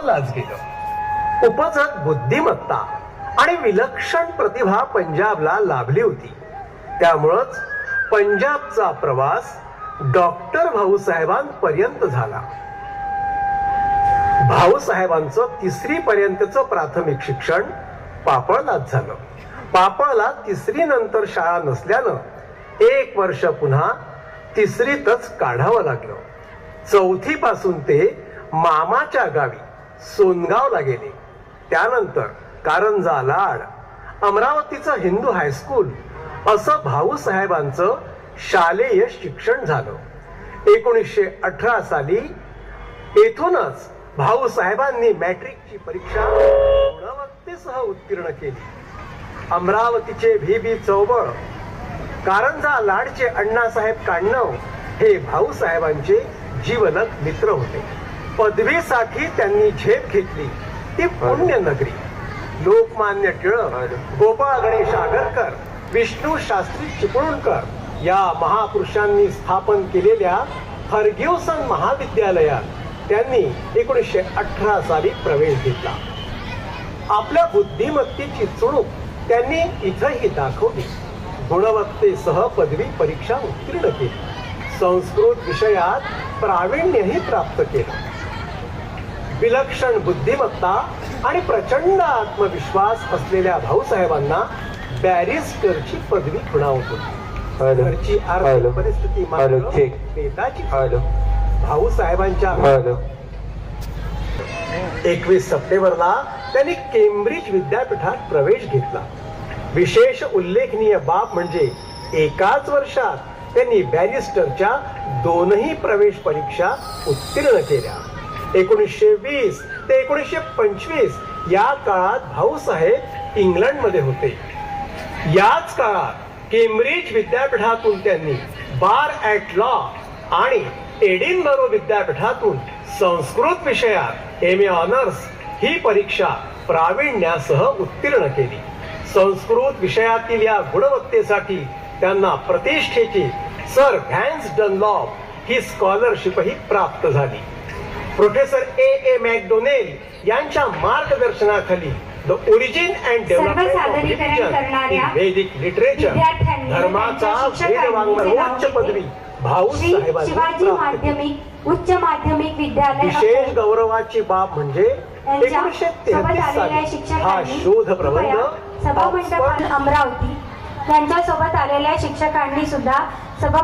पापळलाच गेलं. उपजत बुद्धिमत्ता आणि विलक्षण प्रतिभा पंजाबला लाभली होती. त्यामुळंच पंजाबचा प्रवास डॉक्टर भाऊसाहेबांपर्यंत झाला. भाऊसाहेबांचं 3री पर्यंतचं प्राथमिक शिक्षण पापळलाच झालं. पापळला 3री नंतर शाळा नसल्यानं 1 वर्ष पुन्हा 3रीतच काढावं लागलं. 4थी पासून ते मामाच्या गावी सोनगावला गेले. त्यानंतर कारंजा लाड, अमरावतीचं हिंदू हायस्कूल असं भाऊसाहेबांचं शालेय शिक्षण झालं. 1918 साली येथूनच भाऊसाहेबांनी मॅट्रिकची परीक्षा गुणवत्तेसह उत्तीर्ण केली. अमरावतीचे VB चौबळ, कारंजा लाडचे अण्णासाहेब काण्णव हे भाऊसाहेबांचे जीवलग मित्र होते. पदवीसाठी त्यांनी झेप घेतली ती पुण्यनगरी. लोकमान्य टिळक, गोपाळ गणेश आगरकर, विष्णू शास्त्री चिपळूणकर या महापुरुषांनी स्थापन केलेल्या फर्ग्युसन महाविद्यालयात त्यांनी 1918 साली प्रवेश घेतला. आपल्या बुद्धिमत्तेची चुणूक त्यांनी इथंही दाखवली. गुणवत्तेसह पदवी परीक्षा उत्तीर्ण केली. संस्कृत विषयात प्रावीण्यही प्राप्त केलं. विलक्षण बुद्धिमत्ता आणि प्रचंड आत्मविश्वास असलेल्या भाऊसाहेबांना बॅरिस्टरची पदवी खुणावत होती. घरची आर्थिक परिस्थिती मात्र बेताची. भाऊसाहेबांच्या 21 सप्टेंबरला त्यांनी केम्ब्रिज विद्यापीठात प्रवेश घेतला. विशेष उल्लेखनीय बाब म्हणजे एकाच वर्षात त्यांनी बॅरिस्टरच्या 2ही प्रवेश परीक्षा उत्तीर्ण केल्या. 1920 ते 1925 या काळात भाऊसाहेब इंग्लंडमध्ये होते. याच काळात केम्ब्रिज विद्यापीठातून त्यांनी बार ॲट लॉ आणि एडिनबरो विद्यापीठातून संस्कृत विषयात MA ऑनर्स ही परीक्षा प्रावीण्यासह उत्तीर्ण केली. संस्कृत विषयातील या गुणवत्तेसाठी त्यांना प्रतिष्ठेची सर व्हॅन्स डनलॉप ही स्कॉलरशिपही प्राप्त झाली. प्रोफेसर A मॅकडोनेल यांच्या मार्गदर्शनाखाली the origin and development of religion in वैदिक लिटरेचर धर्माचा वेदवाङ्मय उच्च पदवी शिवाजी माध्यमिक उच्च माध्यमिक विद्यालय. विशेष गौरवाची बाब म्हणजे 1933 साली हा शोध प्रबंध सभामंडप अमरावती यांच्यासोबत आलेल्या शिक्षकांनी सुद्धा सभा